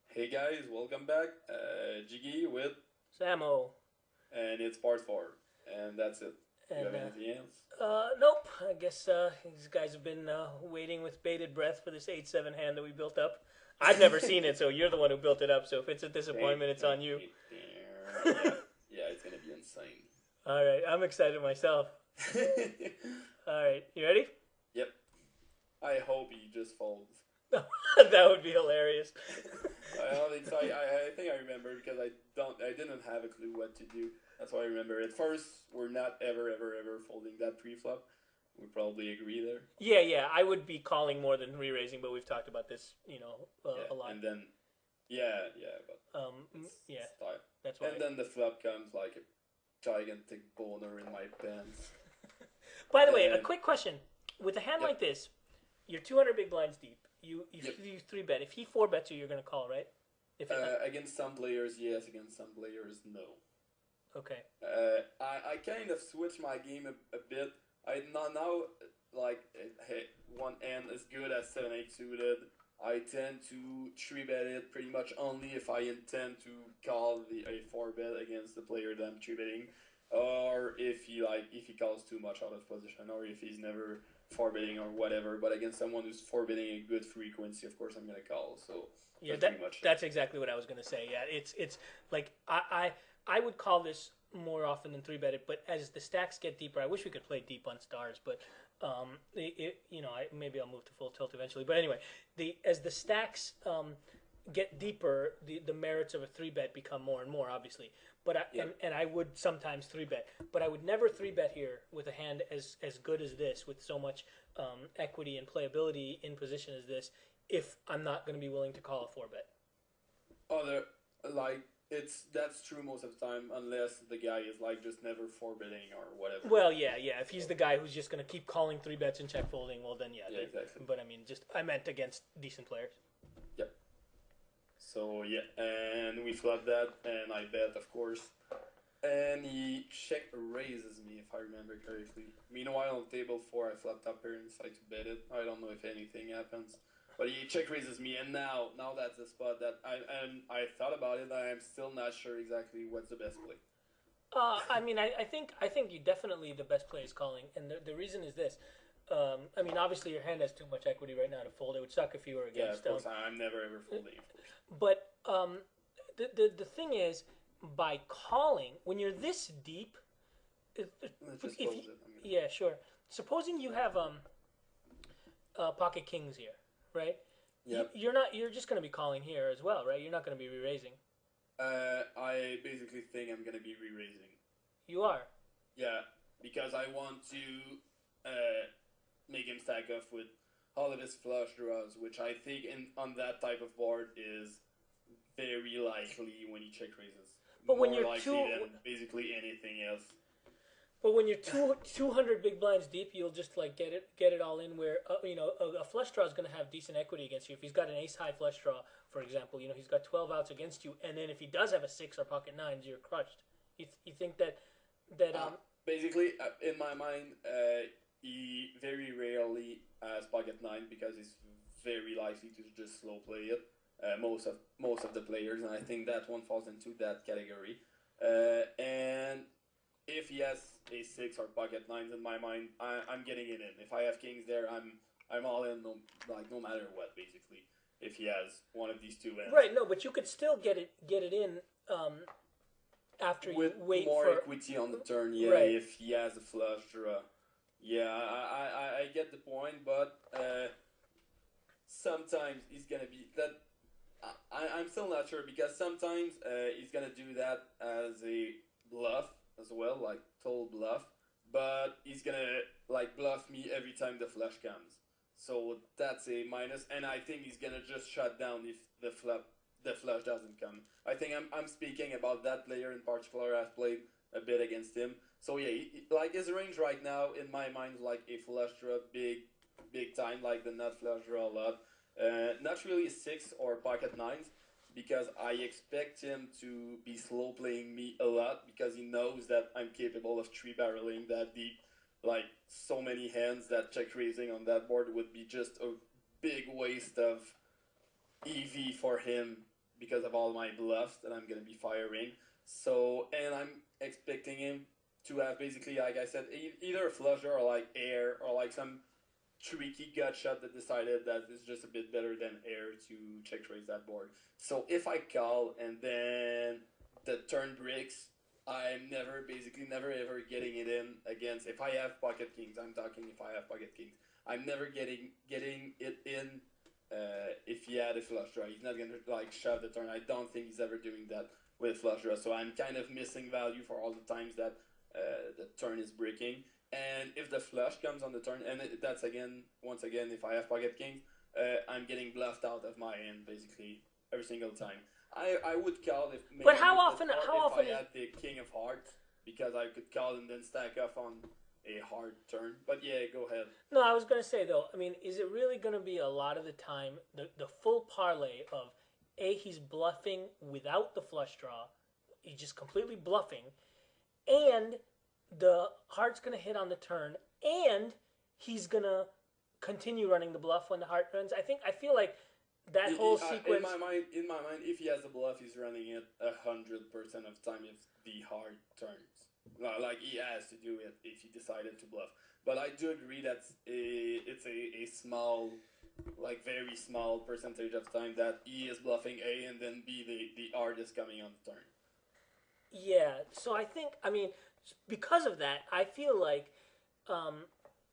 Hey guys, welcome back. Jiggy with, Samo. and it's part four, and that's it. You And have anything else? nope. I guess these guys have been waiting with bated breath for this 8-7 hand that we built up. I've never seen it, so you're the one who built it up. So if it's a disappointment, it's on you. Yeah, yeah, it's gonna be insane. All right, I'm excited myself. All right, you ready? Yep. I hope he just folds. That would be hilarious. I don't think so. I think I remember because I didn't have a clue what to do. That's why I remember. At first, we're not ever folding that pre-flop. We probably agree there. Yeah. I would be calling more than re-raising, but we've talked about this, Yeah, a lot. and then yeah, but Yeah, it's time. that's why. And then the flop comes like a gigantic boner in my pants. By the way, a And quick question: with a hand yep, like this, you're 200 big blinds deep. yep. You three bet. If he four bets you, you're gonna call, right? If Against some players, yes. Against some players, no. okay, I kind of switched my game a bit. I now like hey, one hand is good as 7-8 suited. I tend to three bet it pretty much only if I intend to call a four bet against the player that I'm three betting, or if he calls too much out of position, or if he's never four betting or whatever. But against someone who's four betting a good frequency, of course I'm gonna call. So yeah, that's pretty much it. that's exactly what I was gonna say. Yeah, it's like I would call this more often than three bet it, but as the stacks get deeper, I wish we could play deep on stars, but maybe I'll move to full tilt eventually. But anyway, the as the stacks get deeper, the merits of a three bet become more and more obviously. But Yeah. and I would sometimes three bet, but I would never three bet here with a hand as good as this, with so much equity and playability in position as this, if I'm not going to be willing to call a four bet. Other like it's that's true most of the time unless the guy is like just never forbidding or whatever. Well, yeah. If he's the guy who's just going to keep calling three bets and check folding, well then yeah. Yeah, exactly. But I mean, just I meant against decent players. Yep. So yeah, and we flood that, and I bet of course, and he check raises me if I remember correctly. Meanwhile, on table four, I flopped up here and decided to bet it. I don't know if anything happens. But he check raises me, and now that's the spot that I thought about it. I am still not sure exactly what's the best play. I mean, I think you definitely the best play is calling, and the reason is this. I mean, obviously your hand has too much equity right now to fold. It would suck if you were Yeah, against. of course. I'm never ever folding, of course. But the thing is, by calling when you're this deep, Let's just if close you, it. I'm gonna. yeah, sure. Supposing you have pocket kings here, right? Yep. You're not. You're just going to be calling here as well, right? You're not going to be re-raising. I basically think I'm gonna be re-raising. You are. Yeah, because I want to make him stack off with all of his flush draws, which I think on that type of board is very likely when he check raises. But when More you're likely two, than basically anything else. but when you're 200 big blinds deep, you'll just like get it all in. Where a flush draw is going to have decent equity against you. If he's got an ace high flush draw, for example, he's got 12 outs against you, and then if he does have a six or pocket nines, you're crushed. You think that. Basically, in my mind, he very rarely has pocket nine because he's very likely to just slow play it. Most of the players, and I think that one falls into that category. And if he has a six or pocket nines, in my mind, I'm getting it in. If I have kings there, I'm all in. No matter what, basically. If he has one of these two ends, Right, no, but you could still get it in after with you wait more for equity on the turn, yeah. right. If he has a flush draw, yeah, I get the point, but sometimes he's gonna be that. I'm still not sure because sometimes he's gonna do that as a bluff as well, like total bluff. But he's gonna like bluff me every time the flush comes. So that's a minus, and I think he's gonna just shut down if the flush doesn't come. I think I'm speaking about that player in particular. I've played a bit against him. So yeah, like his range right now in my mind is like a flush draw, big time, like the nut flush draw a lot. Not really a six or pocket nines because I expect him to be slow playing me a lot because he knows that I'm capable of three barreling that deep. Like so many hands that check raising on that board would be just a big waste of EV for him because of all my bluffs that I'm gonna be firing. So, and I'm expecting him to have basically, like I said, either a flush draw or like air or like some tricky gut shot that decided that it's just a bit better than air to check raise that board. So if I call and then the turn breaks, I'm never ever getting it in against. If I have pocket kings, I'm talking. If I have pocket kings, I'm never getting it in. If he had a flush draw, he's not gonna like shove the turn. I don't think he's ever doing that with flush draw. So I'm kind of missing value for all the times that the turn is breaking. And if the flush comes on the turn, and that's once again, if I have pocket kings, I'm getting bluffed out of my hand basically every single time. I would call if maybe But how often I had the king of hearts, because I could call and then stack off on a hard turn. But yeah, go ahead. No, I was going to say though, I mean, is it really going to be a lot of the time the full parlay of he's bluffing without the flush draw, he's just completely bluffing, and the heart's going to hit on the turn, and he's going to continue running the bluff when the heart runs. I feel like that whole sequence. In my mind, if he has a bluff, he's running it 100% of the time if the heart turns. Like he has to do it if he decided to bluff. But I do agree that it's a small, like very small percentage of time that he is bluffing A and then B the heart is coming on the turn. Yeah, so I think, I mean, because of that, I feel like,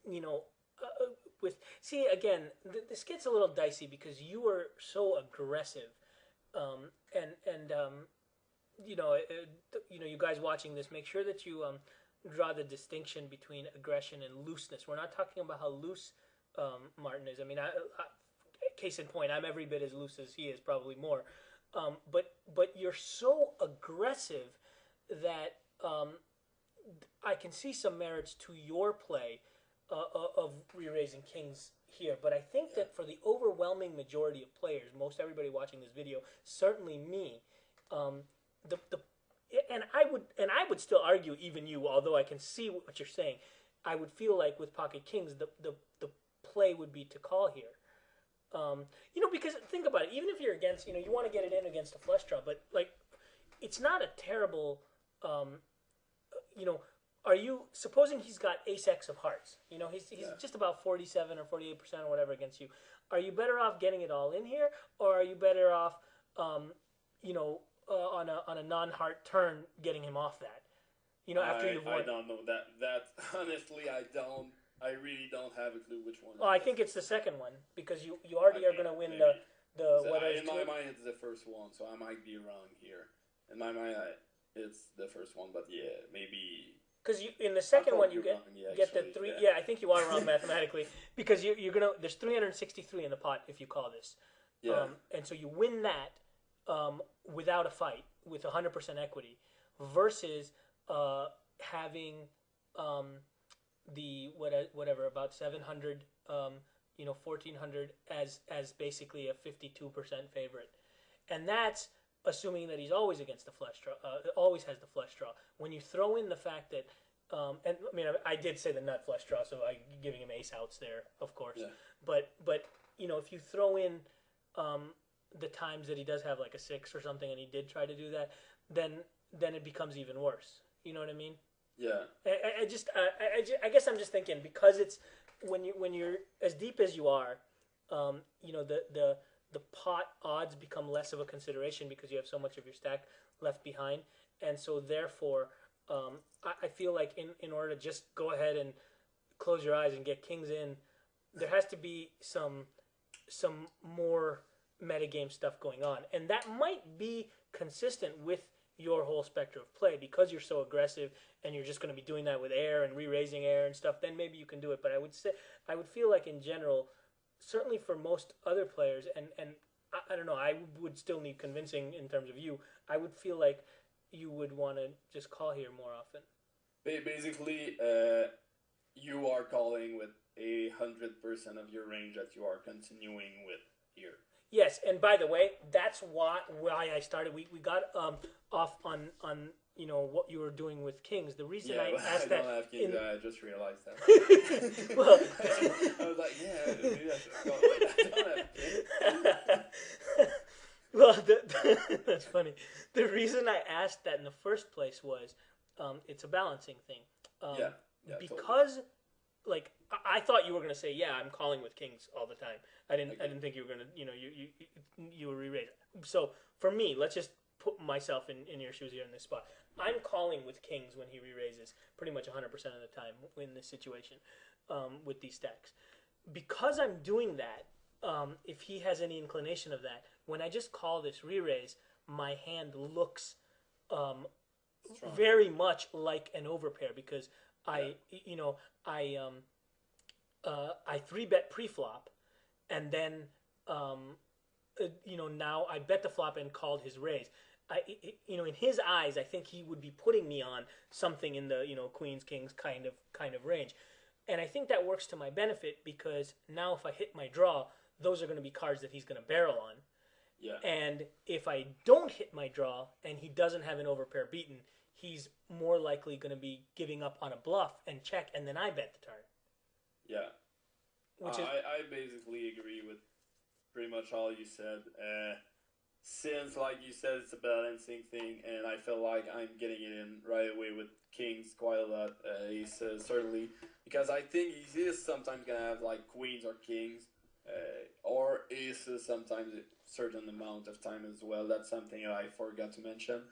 you know, again, this gets a little dicey because you were so aggressive, and you know, you guys watching this, make sure that you draw the distinction between aggression and looseness. We're not talking about how loose Martin is. I mean, case in point, I'm every bit as loose as he is, probably more. But you're so aggressive that I can see some merits to your play of re-raising kings here. But I think that for the overwhelming majority of players, most everybody watching this video, certainly me, and I would still argue, even you, although I can see what you're saying, I would feel like with pocket kings, the play would be to call here. You know, because think about it, even if you're against, you know, you want to get it in against a flush draw, but like, it's not a terrible, you know, are you, supposing he's got ace X of hearts, you know, he's just about 47 or 48% or whatever against you. Are you better off getting it all in here, or are you better off, you know, on a non-heart turn, getting him off that? You know, after you've won. I don't know that honestly, I really don't have a clue which one. Oh, I think it's the second one, because you already are going to win maybe. In my mind, it's the first one, so I might be wrong here. In my mind, it's the first one, but yeah, maybe. Because in the second one, you get the three. Yeah, I think you are wrong mathematically, because you're gonna. There's 363 in the pot if you call this. Yeah. And so you win that without a fight, with 100% equity, versus having the whatever about 700, you know, 1400 as basically a 52% favorite, and that's assuming that he's always against the flush draw, always has the flush draw. When you throw in the fact that, and I mean, I did say the nut flush draw, so I'm giving him ace outs there, of course. Yeah. But you know, if you throw in the times that he does have like a 6 or something, and he did try to do that, then it becomes even worse. You know what I mean? Yeah. I guess I'm just thinking, because it's when you're as deep as you are, you know, the pot odds become less of a consideration because you have so much of your stack left behind, and so therefore I feel like in order to just go ahead and close your eyes and get kings in, there has to be some more metagame stuff going on, and that might be consistent with your whole spectrum of play, because you're so aggressive and you're just going to be doing that with air and re-raising air and stuff. Then maybe you can do it, but I would feel like in general, certainly for most other players, and I don't know, I would still need convincing in terms of you, I would feel like you would want to just call here more often. Basically, you are calling with 100% of your range that you are continuing with here. Yes, and by the way, that's why I started. We got off on you know what you were doing with kings. The reason I asked I don't have kings. I just realized that. Well, I was like, yeah, maybe I should go. I don't have kings. Well, that's funny. The reason I asked that in the first place was, it's a balancing thing. Yeah, yeah, totally. Because, like, I thought you were gonna say, yeah, I'm calling with kings all the time. I Okay. didn't think you were gonna, you were re-raise. So for me, let's just put myself in your shoes here in this spot. I'm calling with kings when he re-raises pretty much 100% of the time in this situation, with these stacks. Because I'm doing that, if he has any inclination of that, when I just call this re-raise, my hand looks Strong. very much like an overpair because Yeah. I three bet pre-flop, and then now I bet the flop and called his raise. In his eyes, I think he would be putting me on something in the queens kings kind of range, and I think that works to my benefit because now if I hit my draw, those are going to be cards that he's going to barrel on. Yeah. And if I don't hit my draw and he doesn't have an overpair beaten, he's more likely going to be giving up on a bluff and check, and then I bet the turn. Yeah. Which I basically agree with pretty much all you said. Since, like you said, it's a balancing thing, and I feel like I'm getting it in right away with kings quite a lot. He's certainly because I think he is sometimes gonna have like queens or kings, or aces sometimes a certain amount of time as well. That's something I forgot to mention.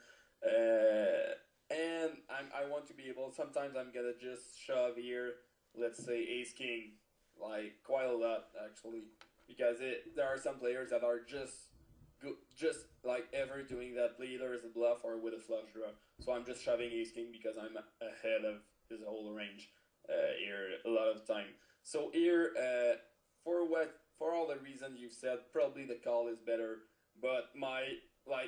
And I want to be able. Sometimes I'm gonna just shove here. Let's say ace king, like quite a lot actually, because there are some players that are just like ever doing that either as a bluff or with a flush draw. So I'm just shoving ace king because I'm ahead of his whole range here a lot of time. So here, for all the reasons you've said, probably the call is better. But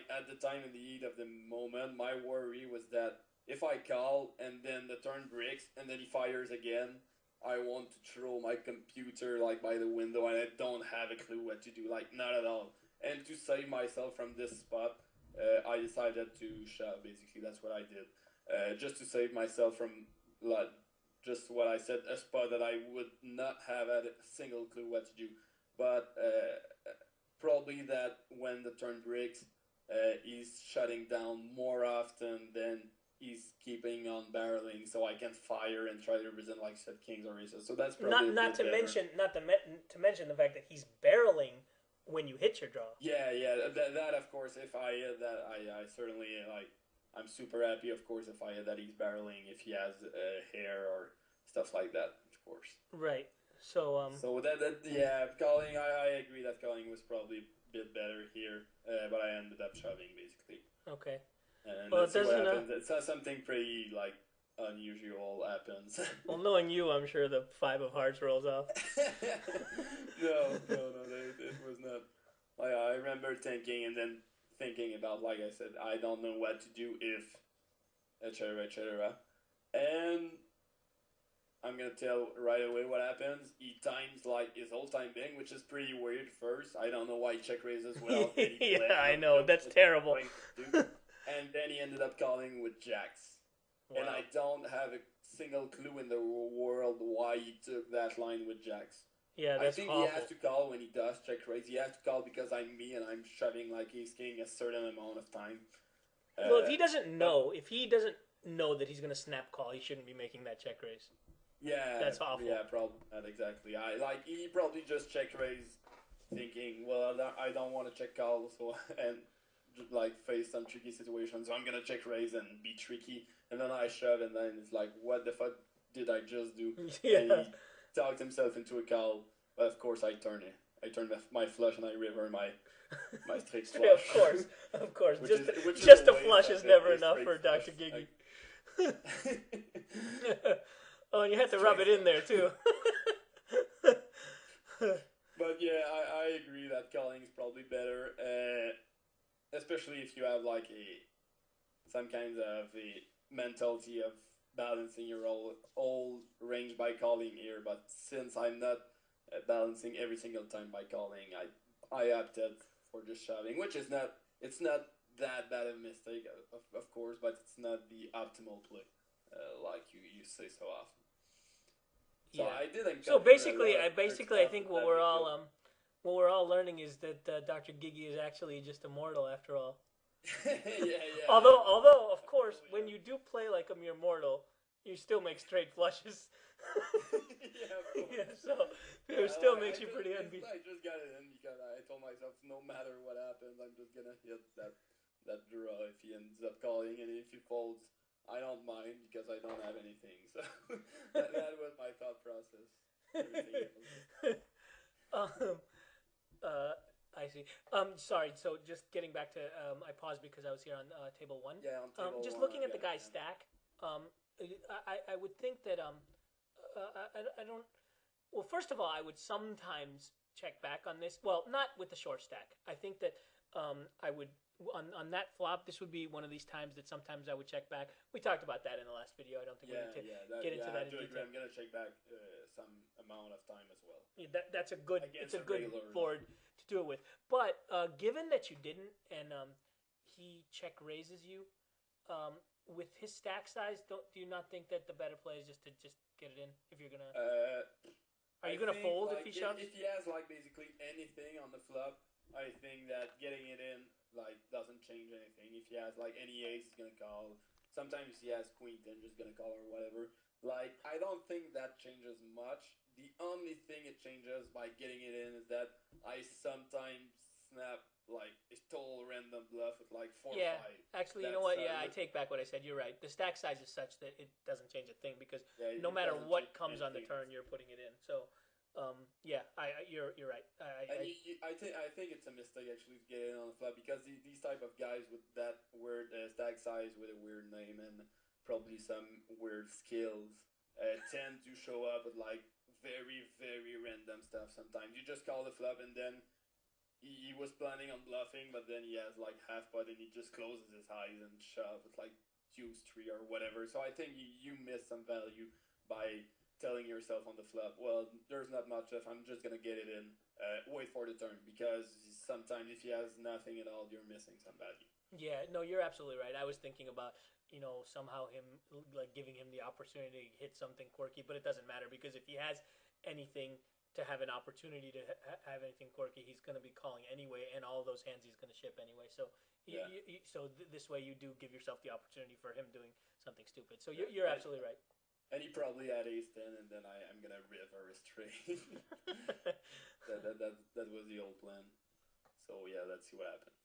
at the time in the heat of the moment, my worry was that if I call and then the turn breaks and then he fires again, I want to throw my computer like by the window and I don't have a clue what to do, like not at all. And to save myself from this spot, I decided to shove. Basically, that's what I did, just to save myself from like just what I said, a spot that I would not have had a single clue what to do. But probably that when the turn breaks, he's shutting down more often than he's keeping on barreling, so I can fire and try to represent like said kings or aces. So that's probably not to mention the fact that he's barreling when you hit your draw. Yeah, that of course. If I that I certainly like. I'm super happy, of course, if I that he's barreling, if he has hair or stuff like that, of course. Right. So So calling. I agree that calling was probably a bit better here, but I ended up shoving basically. Okay. And Well, let's see what happens. It's something pretty like unusual happens. Well, knowing you, I'm sure the 5 of hearts rolls off. No, it was not. Like, I remember thinking and then thinking about, like I said, I don't know what to do if, etc., etc. And I'm gonna tell right away what happens. He times like his whole time being, which is pretty weird. First, I don't know why he check raises well. Yeah, I know that's terrible. And then he ended up calling with jacks, Wow. and I don't have a single clue in the world why he took that line with jacks. Yeah, that's I think awful. he has to call when he does check raise. He has to call because I'm me and I'm shoving like ace king a certain amount of time. Well, if he doesn't know that he's going to snap call, he shouldn't be making that check raise. Yeah, that's awful. Yeah, probably not exactly. He probably just check raise, thinking, well, I don't want to check call, so and like face some tricky situations. So I'm gonna check raise and be tricky, and then I shove, and then it's like, what the fuck did I just do? Yeah. And he talked himself into a call. But of course, I turn it. I turn my flush and I river my straight flush. Of course. Which just is a flush is never enough for DrGiggy. Oh, and you have to rub it in there too. But yeah, I agree that calling is probably better, especially if you have like some kind of a mentality of balancing your whole range by calling here. But since I'm not balancing every single time by calling, I opted for just shoving, which is not that bad of a mistake, of course, but it's not the optimal play, like you say so often. So Yeah. I didn't. So basically, I think what what we're all learning is that DrGiggy is actually just immortal after all. Yeah. Although, of course, Absolutely, when yeah. you do play like a mere mortal, you still make straight flushes. Yeah, of course. Yeah, so it Yeah, still like, makes you pretty unbeatable. I just got it in because I told myself no matter what happens, I'm just gonna hit that draw if he ends up calling, and if he folds, I don't mind because I don't have anything. So that was my thought process. Everything else. um, I see. Sorry. So just getting back to, I paused because I was here on table one. Yeah, on table Just one, looking I've at the got it, guy's yeah. stack. I would think that I don't. Well, first of all, I would sometimes check back on this. Well, not with the short stack. I think that I would on that flop. This would be one of these times that sometimes I would check back. We talked about that in the last video. I don't think we need to get into that I in do agree. detail. I'm gonna check back some amount of time as well. Yeah, that's a good. Against It's a a good regular board to do it with. But given that you didn't, and he check raises you, with his stack size, do you not think that the better play is just to get it in if you're gonna? Are you gonna fold if he shoves? If he has like basically anything on the flop, I think that getting it in like doesn't change anything. If he has like any ace, he's gonna call. Sometimes he has queen ten, just gonna call or whatever. Like I don't think that changes much. The only thing it changes by getting it in is that I sometimes snap like a total random bluff with like 4 Yeah, 5. actually, you know what? Yeah, I take back what I said. You're right. The stack size is such that it doesn't change a thing because Yeah, no it matter doesn't what change comes on the anything. turn, you're putting it in. So, yeah, you're right. And I think it's a mistake actually to get in on the flop because these type of guys with that weird stack size with a weird name and probably some weird skills tend to show up with like very random stuff. Sometimes you just call the flop and then he was planning on bluffing, but then he has like half pot and he just closes his eyes and shove with like deuce three or whatever. So I think you miss some value by telling yourself on the flop, well, there's not much if I'm just gonna get it in. Wait for the turn because sometimes if he has nothing at all, you're missing some value. Yeah, no, you're absolutely right. I was thinking about somehow him like giving him the opportunity to hit something quirky, but it doesn't matter because if he has anything to have an opportunity to have anything quirky, he's going to be calling anyway, and all those hands he's going to ship anyway. So, Yeah. This way you do give yourself the opportunity for him doing something stupid. So Yeah. you're absolutely right. And he probably had ace ten, and then I'm gonna river a straight. that was the old plan. So yeah, let's see what happens.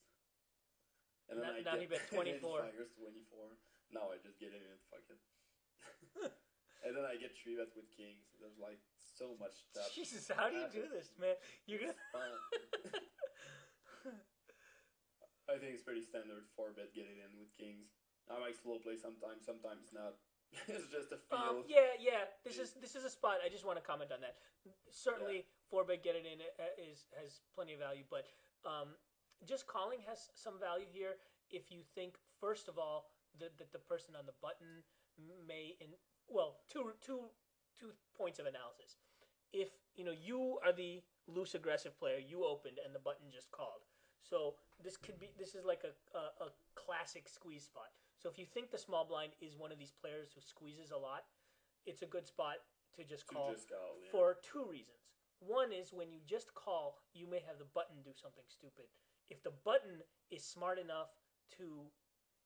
And then Now he bet 24. Fires 24. Now I just get in and fuck it. And then I get 3 bet with kings. There's like so much stuff. Jesus, how do you do this, man? You're gonna. I think it's pretty standard 4 bet get it in with kings. I might slow play sometimes not. It's just a feel. Yeah. This is a spot. I just want to comment on that. Certainly, 4-bet get it in has plenty of value, but just calling has some value here if you think first of all that the person on the button may two points of analysis. If you are the loose aggressive player, you opened and the button just called. So this is like a classic squeeze spot. So if you think the small blind is one of these players who squeezes a lot, it's a good spot to just call, for 2 reasons. One is when you just call, you may have the button do something stupid. If the button is smart enough to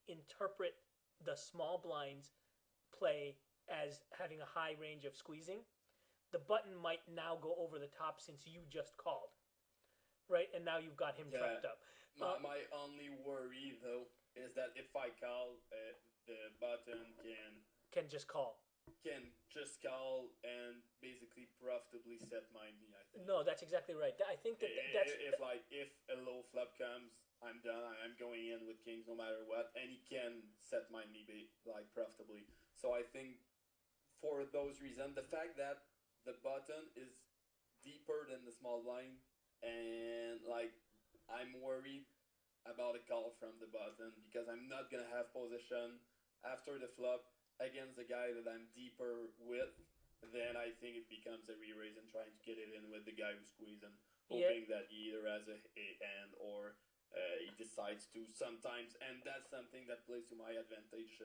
interpret the small blind's play as having a high range of squeezing, the button might now go over the top since you just called. Right? And now you've got him trapped up. My only worry, though, is that if I call, the button can just call. Can just call and basically profitably set my knee, I think. No, that's exactly right. I think that's... If a low flop comes, I'm done. I'm going in with kings no matter what, and he can set my knee like profitably. So I think for those reasons, the fact that the button is deeper than the small blind, and like I'm worried about a call from the button because I'm not gonna have position after the flop against the guy that I'm deeper with. Then I think it becomes a re-raise and trying to get it in with the guy who's squeezing, hoping that he either has a hand or he decides to sometimes, and that's something that plays to my advantage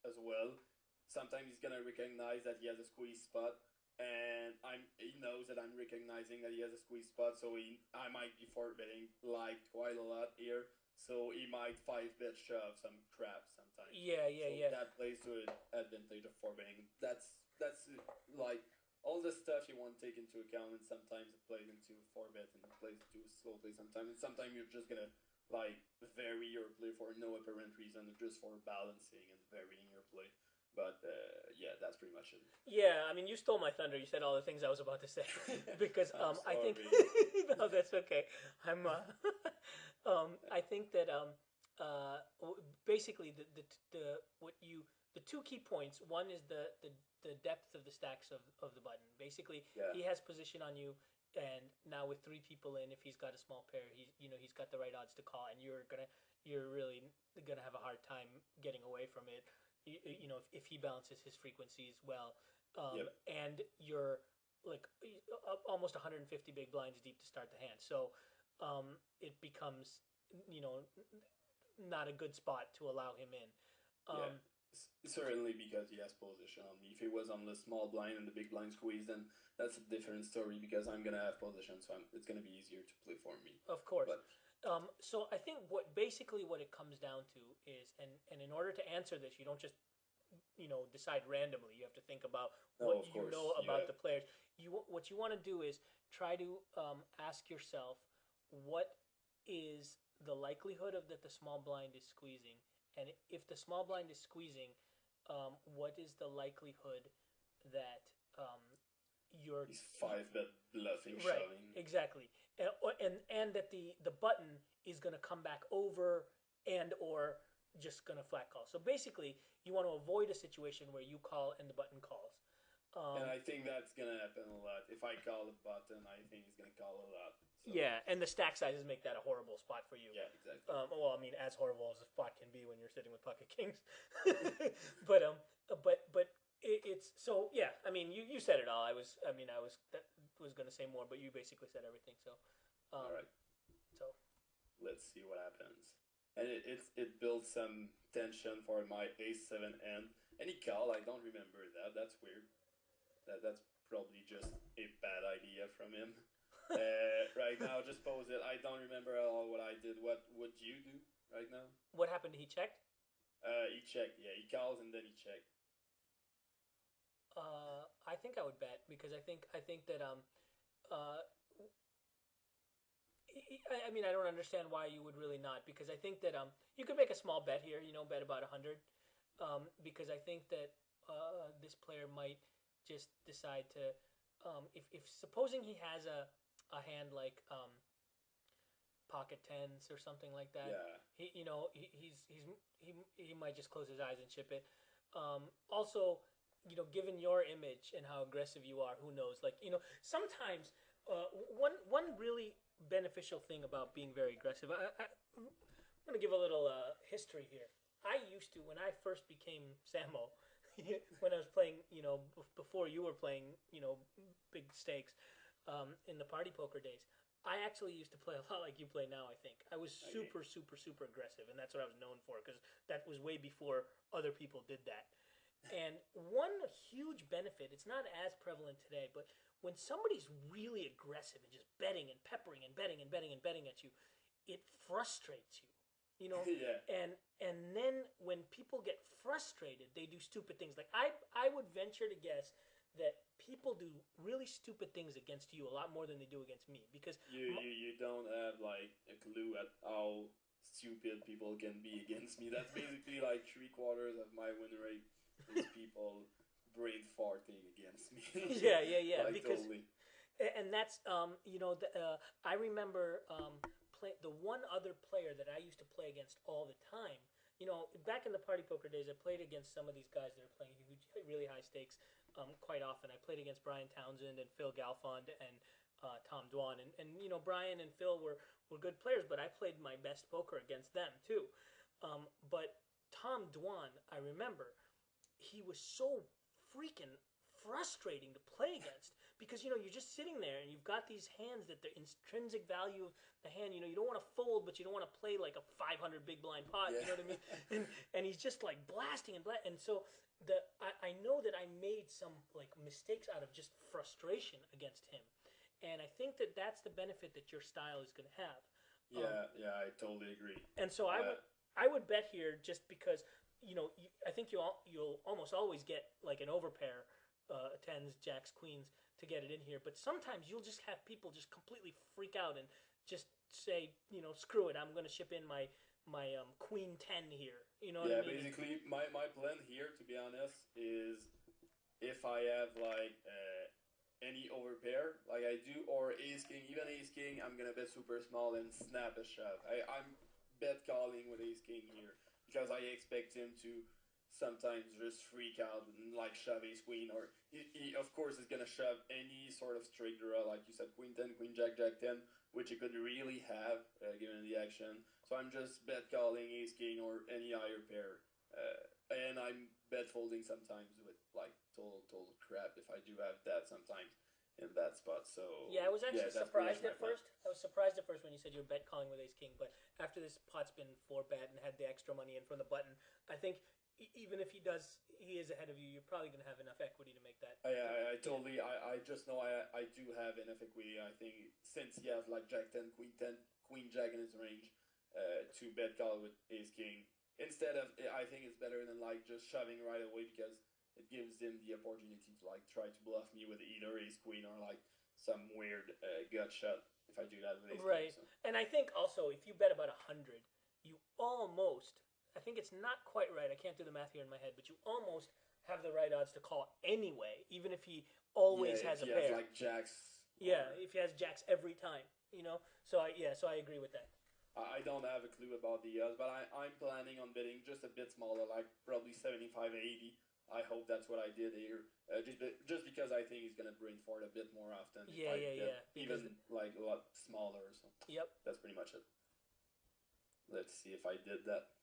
as well. Sometimes he's gonna recognize that he has a squeeze spot, and he knows that I'm recognizing that he has a squeeze spot, so I might be four betting like quite a lot here. So he might five bet shove some crap sometimes. Yeah, yeah, So yeah. that plays to an advantage of four betting. That's like all the stuff you want to take into account, and sometimes it plays into four bet and it plays into slow play sometimes, and sometimes you're just gonna like vary your play for no apparent reason, just for balancing and varying your play. But yeah, that's pretty much it. Yeah, I mean, you stole my thunder. You said all the things I was about to say because I think no, that's okay. I'm I think that basically the what you the two key points. One is the depth of the stacks of the button. Basically, Yeah. he has position on you, and now with three people in, if he's got a small pair, he's got the right odds to call, and you're really gonna have a hard time getting away from it. If he balances his frequencies well, and you're like almost 150 big blinds deep to start the hand, so it becomes you know not a good spot to allow him in. Yeah. Certainly, because he has position on me. If he was on the small blind and the big blind squeeze, then that's a different story because I'm gonna have position, so it's gonna be easier to play for me. Of course. But So I think what it comes down to is, and in order to answer this, you don't just decide randomly. You have to think about what you know about the players. What you want to do is try to ask yourself what is the likelihood of that the small blind is squeezing, and if the small blind is squeezing, what is the likelihood that you're he's five bet bluffing, right, shoving. exactly, and that the button is going to come back over and or just going to flat call. So basically, you want to avoid a situation where you call and the button calls. And I think that's gonna happen a lot. If I call the button, I think he's gonna call a lot. So. Yeah, and the stack sizes make that a horrible spot for you. Yeah, exactly. Well, I mean, as horrible as a spot can be when you're sitting with pocket kings. but it's so yeah. I mean, you said it all. I was going to say more, but you basically said everything. So, all right. So let's see what happens. And it builds some tension for my ace-7 end. Any call, I don't remember that. That's weird. That's probably just a bad idea from him. Right now, just pose it. I don't remember at all what I did. What would you do right now? What happened? He checked? He checked, yeah. He calls and then he checked. I think I would bet because I think that I mean, I don't understand why you would really not, because I think that you could make a small bet here, bet about 100, because I think that this player might just decide to, if supposing he has a hand like pocket tens or something like that, he might just close his eyes and chip it. Also, given your image and how aggressive you are, who knows? Like, sometimes one really beneficial thing about being very aggressive. I'm going to give a little history here. I used to, when I first became Samo, when I was playing, before you were playing, big stakes in the party poker days, I actually used to play a lot like you play now, I think. I was super, super, super aggressive, and that's what I was known for, because that was way before other people did that. And one huge benefit, it's not as prevalent today, but when somebody's really aggressive and just betting and peppering and betting and betting and betting at you, it frustrates you. Yeah. And then when people get frustrated, they do stupid things. Like I would venture to guess that people do really stupid things against you a lot more than they do against me, because you don't have like a clue at how stupid people can be against me. That's basically like 3/4 of my win rate is people brain farting against me. yeah, like, because totally. And that's I remember the one other player that I used to play against all the time. Back in the party poker days, I played against some of these guys that are playing huge, really high stakes quite often. I played against Brian Townsend and Phil Galfond and Tom Dwan, and Brian and Phil were good players, but I played my best poker against them too. But Tom Dwan, I remember, he was so freaking frustrating to play against because you're just sitting there and you've got these hands that the intrinsic value of the hand. You don't want to fold, but you don't want to play like a 500 big blind pot. Yeah. You know what I mean? And he's just like blasting and so I know that I made some like mistakes out of just frustration against him, and I think that that's the benefit that your style is going to have. Yeah, I totally agree. And so I would bet here just because I think you'll almost always get like an overpair, tens, jacks, queens to get it in here. But sometimes you'll just have people just completely freak out and just say, screw it, I'm going to ship in my queen 10 here. You know what I mean? Basically, my plan here, to be honest, is if I have like any overpair like I do, or ace king, even ace king, I'm gonna bet super small and snap a shove. I'm bet calling with ace king here because I expect him to sometimes just freak out and like shove ace queen, or he of course is gonna shove any sort of straight draw, like you said, queen 10, queen jack, jack 10, which he could really have given the action. So I'm just bet calling ace king or any higher pair, and I'm bet folding sometimes with like total crap if I do have that sometimes in that spot. So yeah, I was actually surprised at plan. first. I was surprised at first when you said you were bet calling with ace king, but after this pot's been 4-bet and had the extra money in from the button, I think even if he is ahead of you, you're probably going to have enough equity to make that. I totally. I just know I do have enough equity. I think since he has like jack 10, queen jack in his range, to bet call with ace king instead of, I think it's better than like just shoving right away, because it gives him the opportunity to like try to bluff me with either ace queen or like some weird gut shot if I do that with ace right. king. So. And I think also if you bet about 100, you almost, I think it's not quite right, I can't do the math here in my head, but you almost have the right odds to call anyway, even if he always has a pair. Has like jacks. Yeah, if he has jacks every time, So I agree with that. I don't have a clue about the odds, but I'm planning on betting just a bit smaller, like probably 75, 80. I hope that's what I did here, just because I think he's gonna bring forward a bit more often. Yeah. Even like a lot smaller. So yep, that's pretty much it. Let's see if I did that.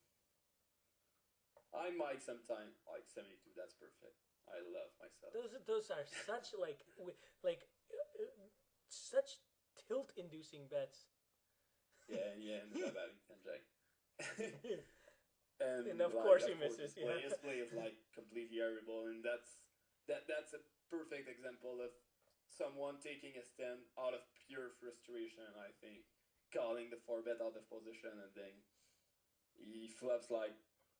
I might sometime like 72. That's perfect. I love myself. Those are such such tilt-inducing bets. Yeah, and ended up having 10 jack. And of course he misses. His play is like completely horrible, and that's a perfect example of someone taking a stand out of pure frustration. I think calling the 4-bet out of position, and then he flops like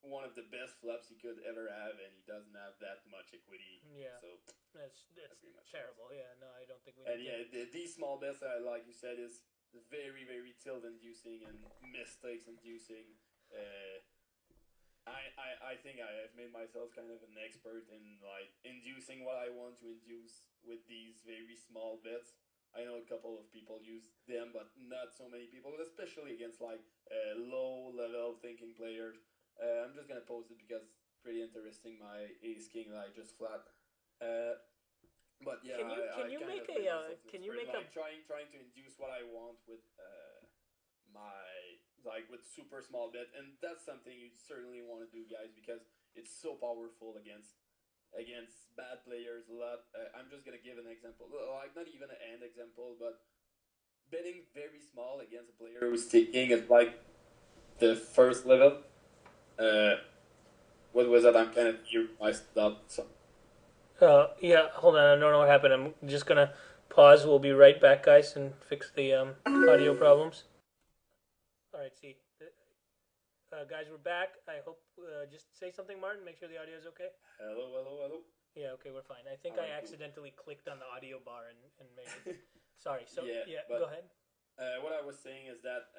one of the best flops he could ever have, and he doesn't have that much equity. Yeah, so that's pretty much terrible. It. Yeah, no, I don't think we. And these small bets, like you said, is very, very tilt-inducing and mistakes-inducing. I think I have made myself kind of an expert in like inducing what I want to induce with these very small bets. I know a couple of people use them, but not so many people, especially against like low-level thinking players. I'm just gonna post it because it's pretty interesting. My ace king that I just flat. But yeah, can you make trying to induce what I want with my with super small bet, and that's something you certainly want to do, guys, because it's so powerful against bad players a lot. I'm just gonna give an example, like not even an example, but betting very small against a player who's taking at like the first level. What was that? I'm kind of near my stop. So. Yeah, hold on. I don't know what happened. I'm just going to pause. We'll be right back, guys, and fix the audio problems. All right, see. Guys, we're back. I hope, just say something, Martin. Make sure the audio is okay. Hello. Yeah, okay, we're fine. I think I accidentally clicked on the audio bar and made it. Sorry. So, go ahead. What I was saying is that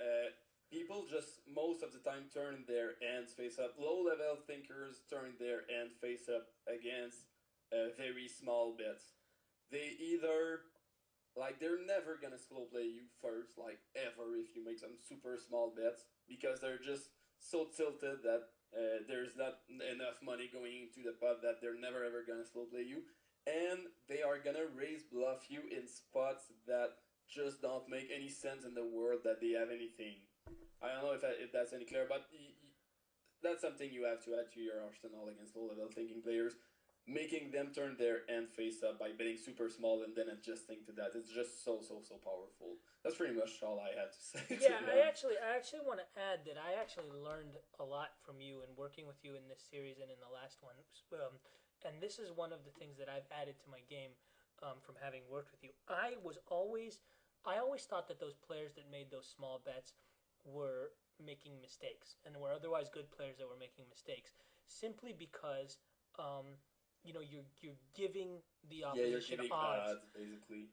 people just most of the time turn their hands face up. Low-level thinkers turn their hand face up against very small bets. They either they're never gonna slow play you first, like ever, if you make some super small bets, because they're just so tilted that there's not enough money going into the pot that they're never ever gonna slow play you, and they are gonna raise bluff you in spots that just don't make any sense in the world that they have anything. I don't know if that's any clear, but that's something you have to add to your arsenal against low-level thinking players. making them turn their hand face up by betting super small and then adjusting to that. It's just so powerful. That's pretty much all I had to say. Yeah, To I actually want to add that I actually learned a lot from you and working with you in this series and in the last one. And this is one of the things that I've added to my game from having worked with you. I always thought that those players that made those small bets were making mistakes and were otherwise good players that were making mistakes simply because you're giving the yeah, you're opposition giving odds. odds basically.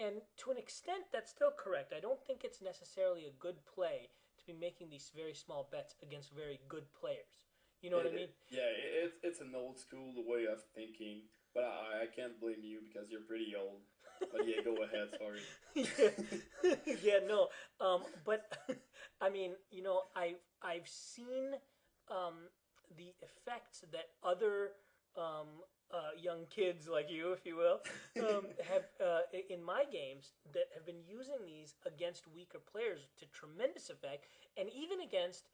And to an extent, that's still correct. I don't think it's necessarily a good play to be making these very small bets against very good players. You know what I mean? Yeah, it's an old school way of thinking, but I can't blame you because you're pretty old. But yeah, go ahead. Sorry. Yeah, no. But I mean, I've seen the effects that other young kids like you, if you will, have in my games that have been using these against weaker players to tremendous effect, and even against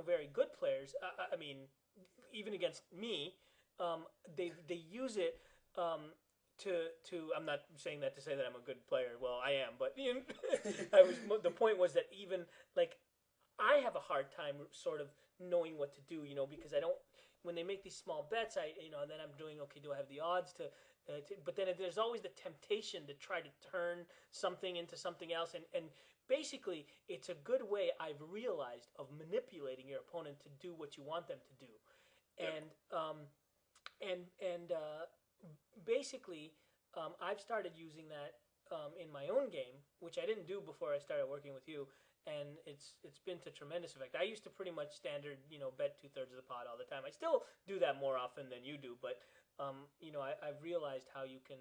very good players. I mean, even against me, they use it. To I'm not saying that to say that I'm a good player. Well, I am, but the point was that even like I have a hard time sort of knowing what to do, because I don't. When they make these small bets, and then I'm doing okay. Do I have the odds to but then there's always the temptation to try to turn something into something else, and basically it's a good way I've realized of manipulating your opponent to do what you want them to do, Yep. and basically I've started using that in my own game, which I didn't do before I started working with you, and it's been to tremendous effect. I used to pretty much standard bet 2/3 of the pot all the time. I still do that more often than you do, but I've realized how you can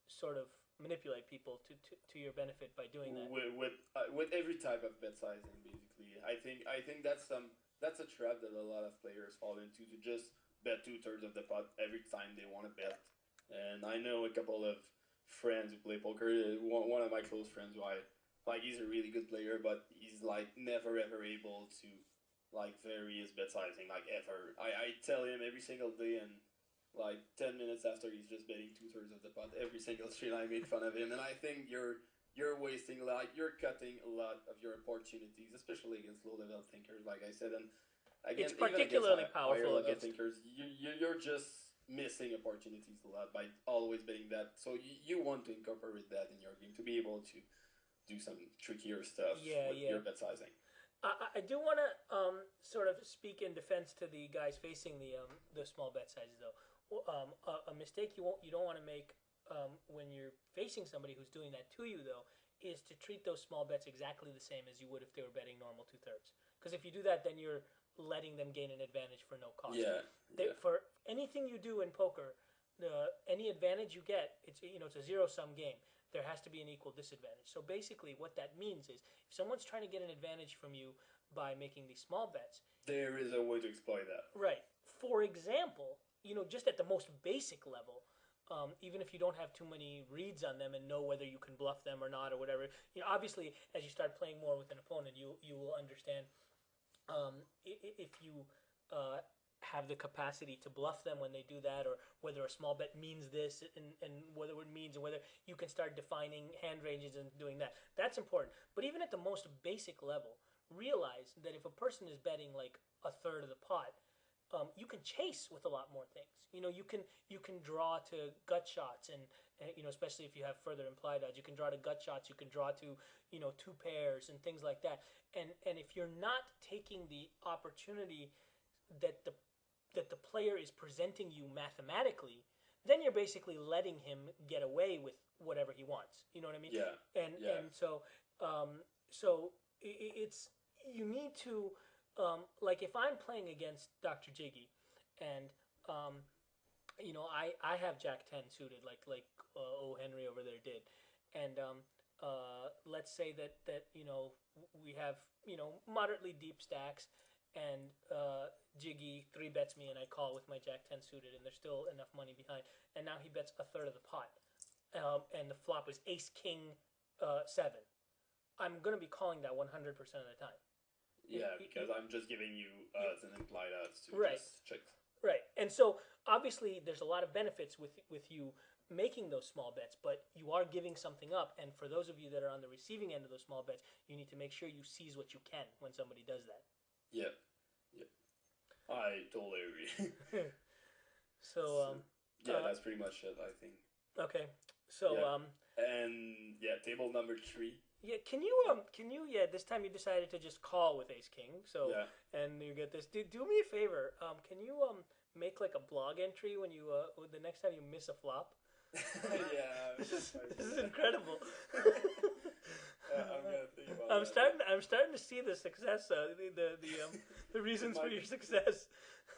sort of manipulate people to your benefit by doing that. With every type of bet sizing, basically, I think that's a trap that a lot of players fall into, to just bet 2/3 of the pot every time they want to bet. And I know a couple of friends who play poker. One of my close friends, who he's a really good player, but he's like never ever able to like vary his bet sizing like ever. I tell him every single day, and like 10 minutes after, he's just betting 2/3 of the pot every single stream. I made fun of him, and I think you're wasting you're cutting a lot of your opportunities, especially against low level thinkers, like I said, and again, It's particularly powerful higher level against thinkers. You're just missing opportunities a lot by always betting that. So you want to incorporate that in your game to be able to do some trickier stuff with your bet sizing. I do want to sort of speak in defense to the guys facing the small bet sizes, though. A mistake you don't want to make when you're facing somebody who's doing that to you, though, is to treat those small bets exactly the same as you would if they were betting normal 2/3. Because if you do that, then you're letting them gain an advantage for no cost. Yeah. For anything you do in poker, any advantage you get, it's a zero-sum game. There has to be an equal disadvantage. So basically, what that means is, if someone's trying to get an advantage from you by making these small bets, there is a way to exploit that. right? For example, just at the most basic level, even if you don't have too many reads on them and know whether you can bluff them or not or whatever, obviously as you start playing more with an opponent, you will understand if you have the capacity to bluff them when they do that, or whether a small bet means this and whether it means, and whether you can start defining hand ranges and doing that. That's important. But even at the most basic level, realize that if a person is betting like 1/3 of the pot, you can chase with a lot more things. You can draw to gut shots, and especially if you have further implied odds, you can draw to gut shots. You can draw to 2 pairs and things like that. And if you're not taking the opportunity that the player is presenting you mathematically, then you're basically letting him get away with whatever he wants. You know what I mean? Yeah. And so it's you need to like if I'm playing against DrGiggy, and I have Jack 10 suited like O Henry over there did, and let's say that we have moderately deep stacks, and Jiggy 3-bets me, and I call with my Jack 10 suited, and there's still enough money behind, and now he bets 1/3 of the pot, and the flop was Ace King 7. I'm gonna be calling that 100% of the time. Yeah, because I'm just giving you odds and implied odds to Right. just check. Right. And so obviously there's a lot of benefits with you making those small bets, but you are giving something up. And for those of you that are on the receiving end of those small bets, you need to make sure you seize what you can when somebody does that. Yeah, yeah, I totally agree. So yeah, that's pretty much it, I think. okay. So Yeah. And yeah, table number 3. yeah, can you this time you decided to just call with Ace King. So Yeah. and you get this. Do me a favor. Can you make like a blog entry when you the next time you miss a flop? Yeah, this is incredible. I'm gonna think about I'm starting to see the success, the reasons for your success.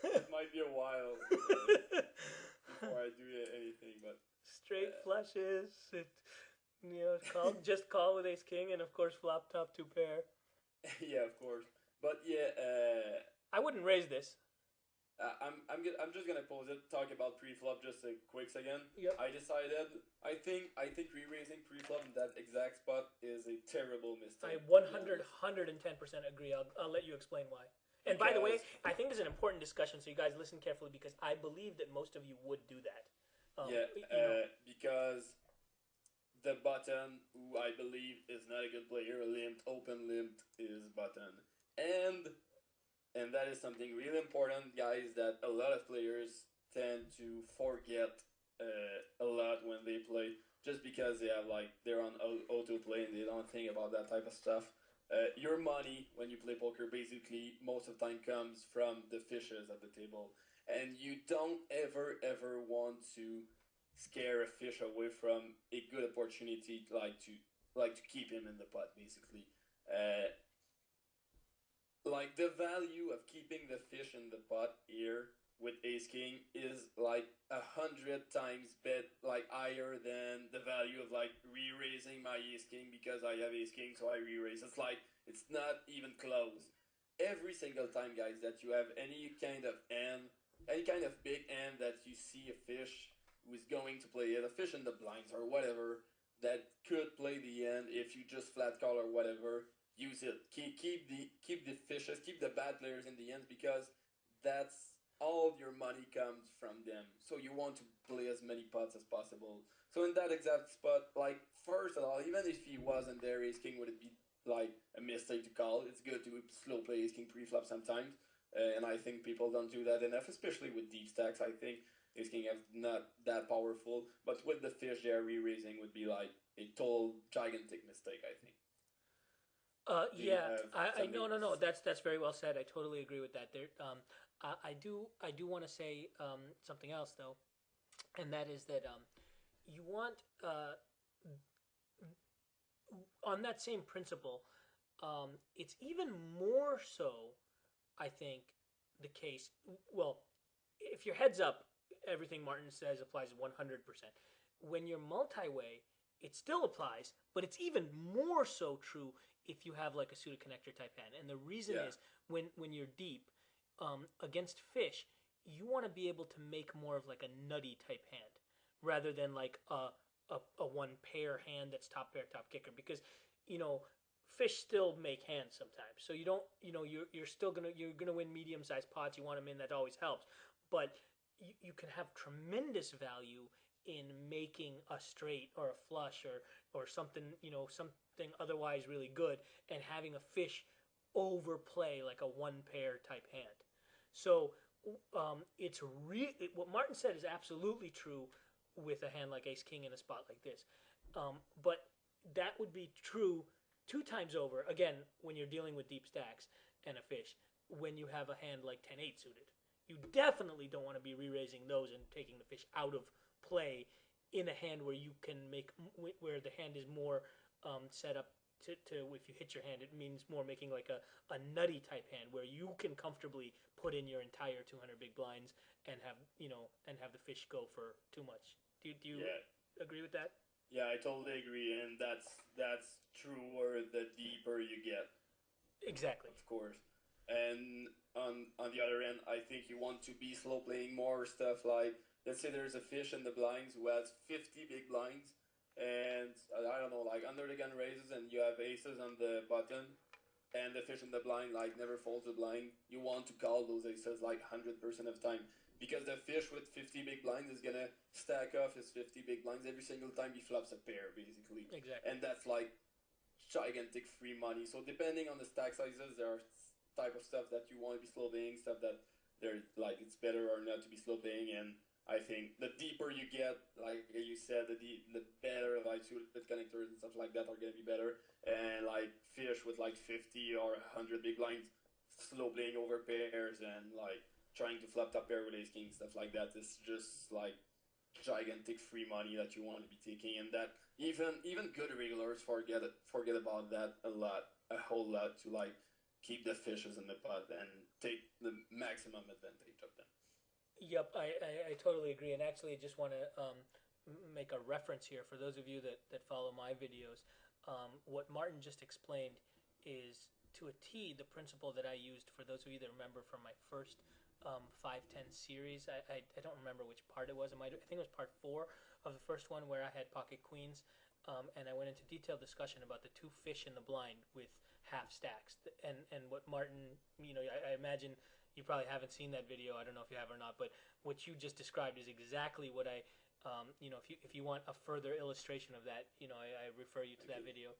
It might be a while before I do anything, but straight flushes. Just call with Ace King, and of course flop top 2 pair. Yeah, of course. But yeah, I wouldn't raise this. I'm just gonna pause it. Talk about pre-flop just a quick second. Yep. I think re-raising pre-flop in that exact spot is a terrible mistake. I 110% agree. I'll let you explain why. And by the way, I think there's an important discussion, so you guys listen carefully because I believe that most of you would do that. Because the button, who I believe is not a good player, limped, open limped is button, and that is something really important, guys, that a lot of players tend to forget a lot when they play, just because they're on autoplay and they don't think about that type of stuff. Your money when you play poker basically most of the time comes from the fishes at the table, and you don't ever want to scare a fish away from a good opportunity to keep him in the pot basically. Like the value of keeping the fish in the pot here with Ace King is like 100 times higher than the value of re-raising my Ace King because I have Ace King, so I re-raise. It's not even close. Every single time, guys, that you have any kind of big hand that you see a fish who is going to play it, a fish in the blinds or whatever that could play the end if you just flat call or whatever. Use it. Keep the fishes, keep the bad players in the ends because that's all your money comes from them. So you want to play as many pots as possible. So in that exact spot, first of all, even if he wasn't there, Ace King would be a mistake to call. It's good to slow play Ace King pre-flop sometimes, and I think people don't do that enough, especially with deep stacks. I think Ace King is not that powerful, but with the fish there, re-raising would be a total gigantic mistake, I think. No. That's very well said. I totally agree with that. There, I do want to say something else though, and that is that you want on that same principle, it's even more so, I think, the case. Well, if your head's up, everything Martin says applies 100%. When you're multi-way, it still applies, but it's even more so true if you have a suited connector type hand. And the reason is when you're deep against fish, you want to be able to make more of a nutty type hand rather than a one pair hand that's top pair top kicker, because fish still make hands sometimes. So you don't you're gonna win medium sized pots. You want them in, that always helps, but you can have tremendous value in making a straight or a flush or something something otherwise really good, and having a fish overplay a one pair type hand. So it's what Martin said is absolutely true with a hand like Ace King in a spot like this, but that would be true 2 times over again when you're dealing with deep stacks and a fish. When you have a hand like 10-8 suited, you definitely don't want to be re-raising those and taking the fish out of play in a hand where you can where the hand is more set up to if you hit your hand, it means more making a nutty type hand where you can comfortably put in your entire 200 big blinds and have the fish go for too much. Do you agree with that? Yeah, I totally agree, and that's truer the deeper you get. Exactly. Of course. And on the other end, I think you want to be slow playing more stuff let's say there's a fish in the blinds who has 50 big blinds, and I don't know, under the gun raises, and you have aces on the button, and the fish in the blind never folds the blind. You want to call those aces 100% of the time, because the fish with 50 big blinds is gonna stack off his 50 big blinds every single time he flops a pair, basically. Exactly. And that's like gigantic free money. So depending on the stack sizes, there are type of stuff that you want to be slow playing, stuff that they're like it's better or not to be slow playing. And I think the deeper you get, like you said, the better like suited connectors and stuff like that are gonna be better. And like fish with like 50 or 100 big blinds, slow playing over pairs and like trying to flop top pair with ace king, stuff like that is just like gigantic free money that you want to be taking, and that even good regulars forget about that a whole lot to like keep the fishes in the pot and take the maximum advantage of them. Yep, I totally agree. And actually, I just want to make a reference here for those of you that follow my videos. What Martin just explained is to a T the principle that I used for those of you that remember from my first 5-10 series. I don't remember which part it was. I think it was part 4 of the first one where I had pocket queens, and I went into detailed discussion about the 2 fish in the blind with half stacks. And what Martin, I imagine you probably haven't seen that video. I don't know if you have or not, but what you just described is exactly what I, if you want a further illustration of that, I refer you to that video.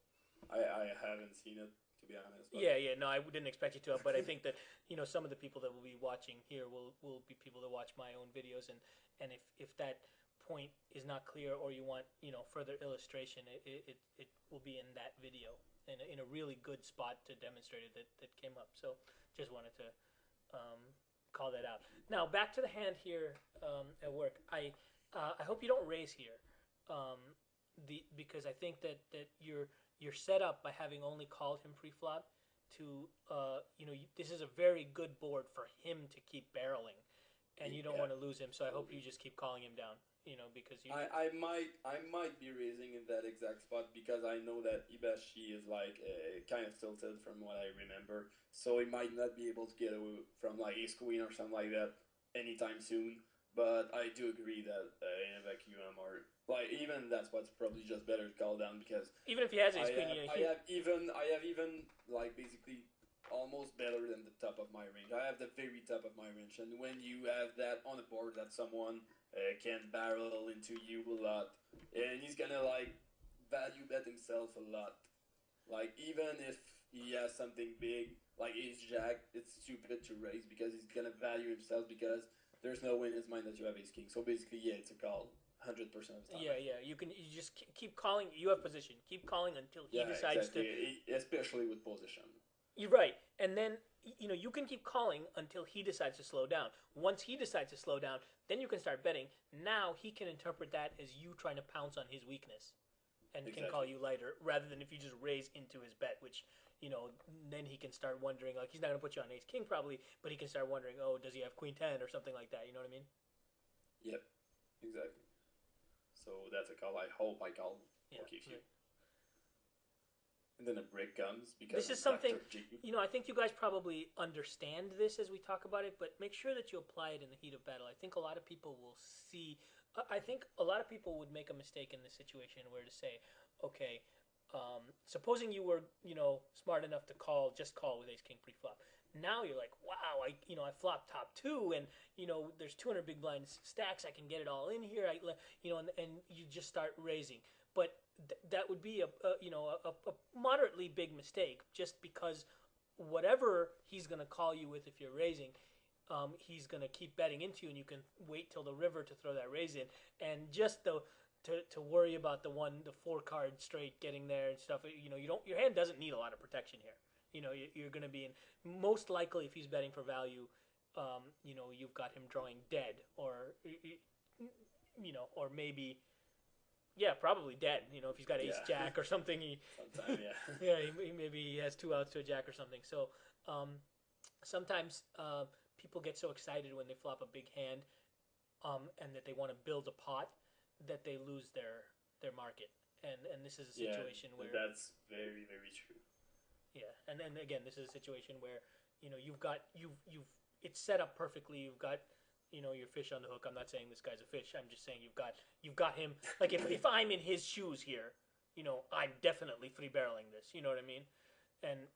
I haven't seen it, to be honest. But... Yeah, no, I didn't expect you to, but I think that some of the people that will be watching here will be people that watch my own videos, and if that point is not clear or you want further illustration, it will be in that video in a really good spot to demonstrate it that came up. So just wanted to call that out. Now back to the hand here at work. I hope you don't raise here, because I think that you're set up by having only called him pre-flop to, this is a very good board for him to keep barreling, and you don't want to lose him. So I hope you just keep calling him down, because I might be raising in that exact spot because I know that Ibashi is like kind of tilted from what I remember, so he might not be able to get away from like ace queen or something like that anytime soon. But I do agree that in a vacuum or like even that spot's probably just better to call down because even if he has ace queen, I have even like basically almost better than the top of my range. I have the very top of my range, and when you have that on the board that someone can barrel into you a lot, and he's gonna like value bet himself a lot. Like even if he has something big like ace jack, it's stupid to raise because he's gonna value himself because there's no way in his mind that you have ace king. So basically, yeah, it's a call 100% of the time. Yeah. You just keep calling. You have position. Keep calling until he decides to. Especially with position. You're right, and then you can keep calling until he decides to slow down. Once he decides to slow down, then you can start betting. Now he can interpret that as you trying to pounce on his weakness, and can call you lighter rather than if you just raise into his bet, which. Then he can start wondering, like, he's not going to put you on ace king probably, but he can start wondering, oh, does he have queen 10 or something like that? You know what I mean? Yep, exactly. So that's a call. I hope I call. Yeah, okay, right. And then a break comes because this is something, I think you guys probably understand this as we talk about it, but make sure that you apply it in the heat of battle. I think a lot of people will see, I think a lot of people would make a mistake in this situation where to say, okay, supposing you were, smart enough to just call with ace king pre-flop. Now you're like, wow, I flopped top 2, and there's 200 big blind stacks. I can get it all in here. And you just start raising. But that would be a moderately big mistake, just because whatever he's gonna call you with if you're raising, he's gonna keep betting into you, and you can wait till the river to throw that raise in, and just to worry about the 4 card straight getting there and stuff. Your hand doesn't need a lot of protection here. You're going to be in, most likely if he's betting for value, you've got him drawing dead or maybe, probably dead. If he's got ace jack or something, sometime, yeah. Maybe he has 2 outs to a jack or something. So sometimes people get so excited when they flop a big hand and that they want to build a pot that they lose their market, and this is a situation where that's very, very true. Yeah, and then again, this is a situation where you've it's set up perfectly. You've got your fish on the hook. I'm not saying this guy's a fish. I'm just saying you've got him. Like if I'm in his shoes here, I'm definitely 3-barreling this. You know what I mean? And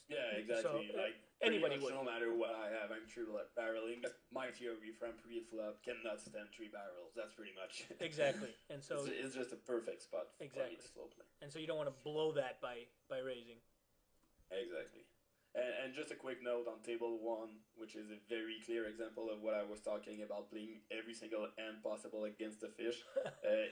yeah, exactly. So, like pretty Anybody much would. no matter what I have, I'm true barreling. My theory from pre-flop cannot stand three barrels. That's pretty much it. Exactly, and so it's just a perfect spot for me exactly, to slow play. and so you don't want to blow that by raising. Exactly. And just a quick note on table one, which is a very clear example of what I was talking about, playing every single hand possible against the fish.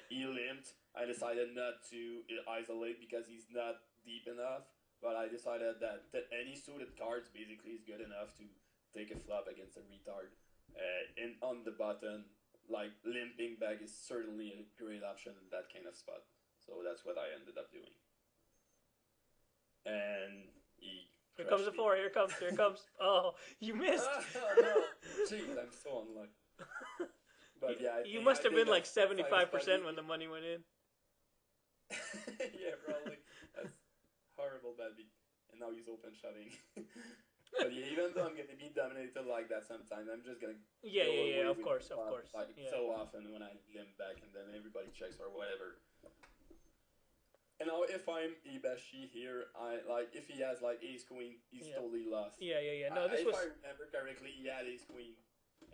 He limped. I decided not to isolate because he's not deep enough, but I decided that any suited cards basically is good enough to take a flop against a retard. And on the button, like limping back is certainly a great option in that kind of spot. So that's what I ended up doing. And he Here comes the four. Here comes. Here comes. Oh, you missed. Oh, no. Jeez, I'm so unlucky. But yeah, you must have been like 75% when the money went in. Yeah, probably. That's horrible bad beat. And now he's open shutting. But yeah, even though I'm gonna be dominated like that sometimes, I'm just gonna yeah, of course. Like yeah. so often when I limp back and then everybody checks or whatever. And now if I'm Ibashi here, I like if he has like ace queen, he's totally lost. Yeah. No, this if was. I remember correctly, he had ace queen.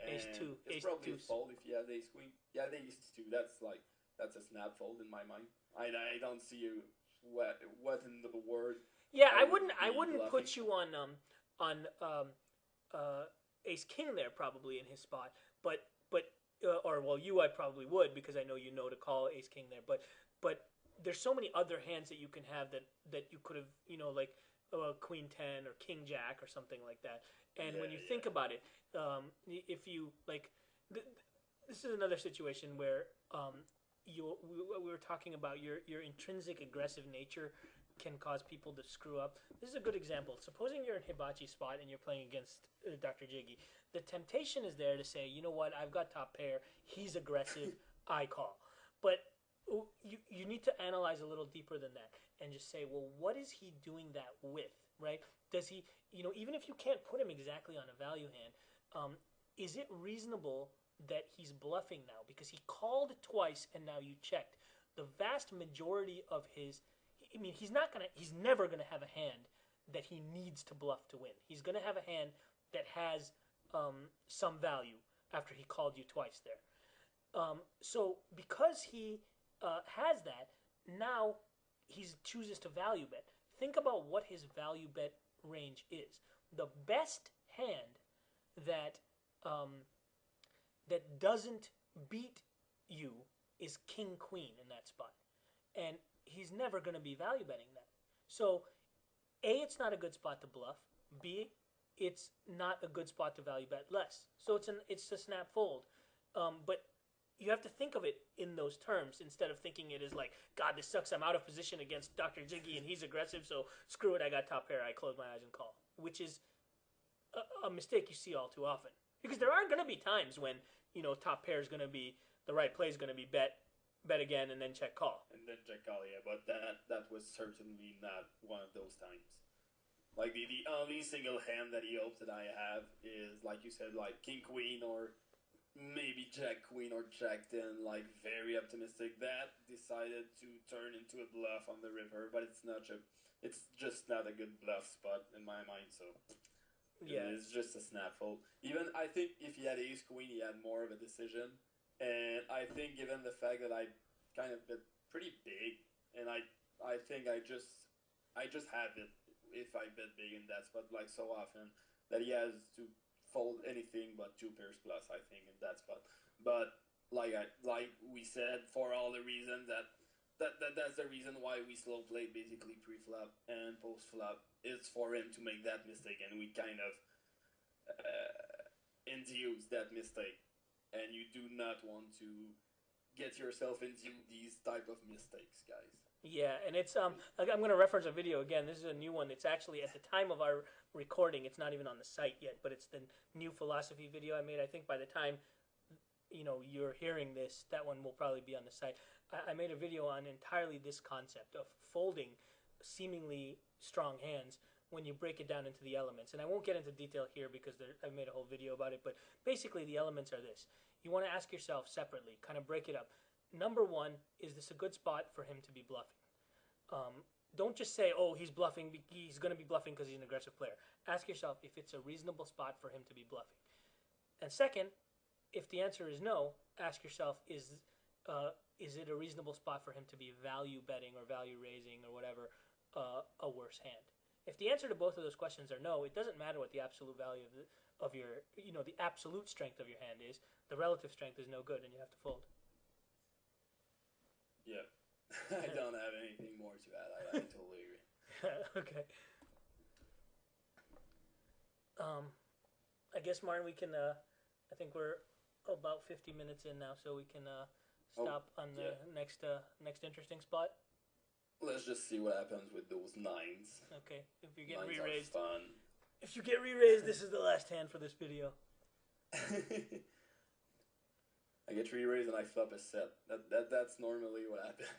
Ace two. It's probably a fold if he has ace queen. Yeah, the ace two. That's a snap fold in my mind. I don't see you. What in the world? Yeah, I wouldn't put you on ace king there probably in his spot, but or well you I probably would because I know you know to call ace king there, but there's so many other hands that you can have that you could have like queen 10 or king jack or something like that. And when you think about it, if you like, this is another situation where we were talking about your intrinsic aggressive nature can cause people to screw up. This is a good example. Supposing you're in hibachi spot and you're playing against DrGiggy, the temptation is there to say, you know what, I've got top pair, he's aggressive, I call. But you need to analyze a little deeper than that and just say, well, what is he doing that with, right? Does he, even if you can't put him exactly on a value hand, is it reasonable that he's bluffing now? Because he called twice and now you checked. The vast majority of his, he's never gonna have a hand that he needs to bluff to win. He's gonna have a hand that has some value after he called you twice there. So because he has that, now he chooses to value bet. Think about what his value bet range is. The best hand that that doesn't beat you is king queen in that spot, and he's never going to be value betting that. So A, it's not a good spot to bluff. B, it's not a good spot to value bet less. So it's a snap fold. But you have to think of it in those terms instead of thinking it as like, God, this sucks. I'm out of position against DrGiggy and he's aggressive, so screw it. I got top pair. I close my eyes and call, which is a mistake you see all too often. Because there are going to be times when top pair is going to be the right play is going to be bet again and then check call. And then check call, yeah. But that was certainly not one of those times. Like the only single hand that he hopes that I have is, like you said, like king queen or maybe jack queen or jack 10, like very optimistic. That decided to turn into a bluff on the river, but it's just not a good bluff spot in my mind. So yeah, it's just a snap fold. Even I think if he had ace queen, he had more of a decision. And I think given the fact that I kind of bet pretty big, and I think I just have it if I bet big in that spot like so often that he has to fold anything but two pairs plus, I think, in that spot. But like we said, for all the reasons that's the reason why we slow play basically pre-flop and post-flop is for him to make that mistake, and we kind of induce that mistake. And you do not want to get yourself into these type of mistakes, guys. Yeah, and it's I'm going to reference a video again. This is a new one. It's actually at the time of our recording, it's not even on the site yet, but it's the new philosophy video I made. I think by the time you're hearing this, that one will probably be on the site. I made a video on entirely this concept of folding seemingly strong hands when you break it down into the elements. And I won't get into detail here because I've made a whole video about it, but basically the elements are this. You want to ask yourself separately, kind of break it up. Number one, is this a good spot for him to be bluffing? don't just say, "Oh, he's bluffing. He's going to be bluffing because he's an aggressive player." Ask yourself if it's a reasonable spot for him to be bluffing. And second, if the answer is no, ask yourself, is it a reasonable spot for him to be value betting or value raising or whatever a worse hand? If the answer to both of those questions are no, it doesn't matter what the absolute value of your, the absolute strength of your hand is. The relative strength is no good, and you have to fold. Yeah. I don't have anything more to add. I totally agree. Okay. I guess, Martin, we can. I think we're about 50 minutes in now, so we can stop on the next interesting spot. Let's just see what happens with those nines. Okay, if you get Nines re-raised, are fun. if you get re-raised, this is the last hand for this video. I get re-raised and I flop a set. That's normally what happens.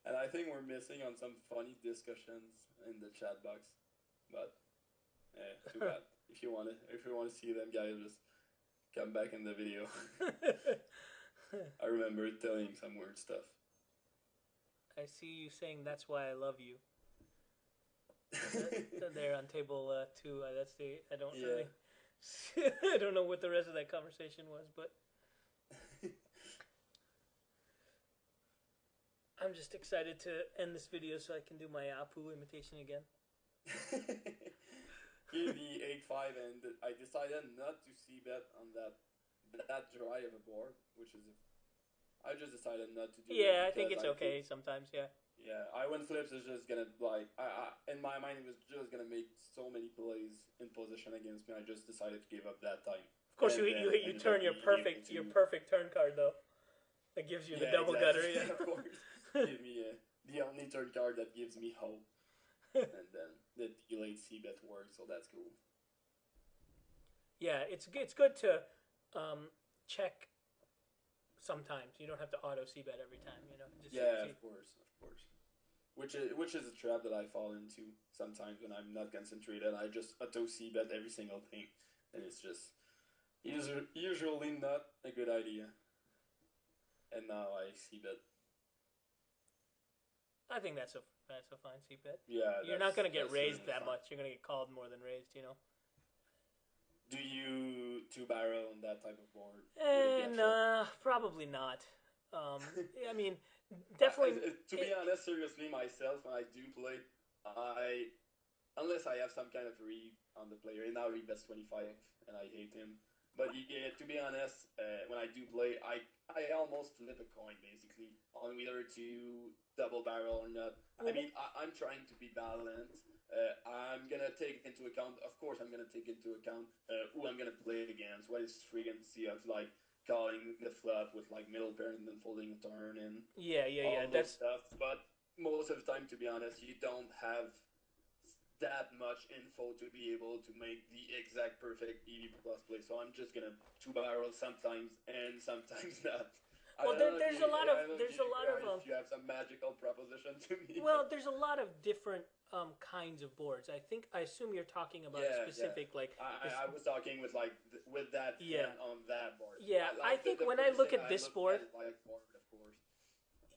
And I think we're missing on some funny discussions in the chat box, but too bad. If you want to see them, guys, just come back in the video. I remember telling some weird stuff. I see you saying that's why I love you. There on table 2. That's the I don't really. I don't know what the rest of that conversation was, but I'm just excited to end this video so I can do my Apu imitation again. Here the 8-5, and I decided not to c-bet on that dry of a board, which is I just decided not to do it. Yeah, I think it's okay sometimes, yeah. Yeah, I win flips is just gonna, like, in my mind it was just gonna make so many plays in position against me. I just decided to give up that time. Of course, you turn your perfect turn card though. That gives you the double gutter. Yeah, of course. Give me the only turn card that gives me hope, and then the delayed c-bet works, so that's cool. Yeah, it's good to check. Sometimes you don't have to auto c-bet every time, Just of course. Which is a trap that I fall into sometimes when I'm not concentrated. I just auto c-bet every single thing, and it's just usually not a good idea. And now I c-bet. I think that's a fine c-bet. Yeah, you're not gonna get raised that much. You're gonna get called more than raised, Do you 2-barrel on that type of board? No, probably not. I mean, definitely. To be honest, seriously, myself, when I do play, unless I have some kind of read on the player, and now he bets 25, and I hate him. But yeah, to be honest, when I do play, I almost flip a coin, basically, on whether to double barrel or not. I mean, I'm trying to be balanced. I'm gonna take into account, of course, I'm gonna take into account who I'm gonna play against, what is frequency of like calling the flop with like middle pair and then folding a turn and all that stuff. But most of the time, to be honest, you don't have that much info to be able to make the exact perfect EV plus play. So I'm just gonna 2-barrel sometimes and sometimes not. Well, there's a lot of if you have some magical proposition to me. Well, there's a lot of different kinds of boards. I assume you're talking about a specific like. I was talking with like with that on that board. Yeah, I think when I look at this board.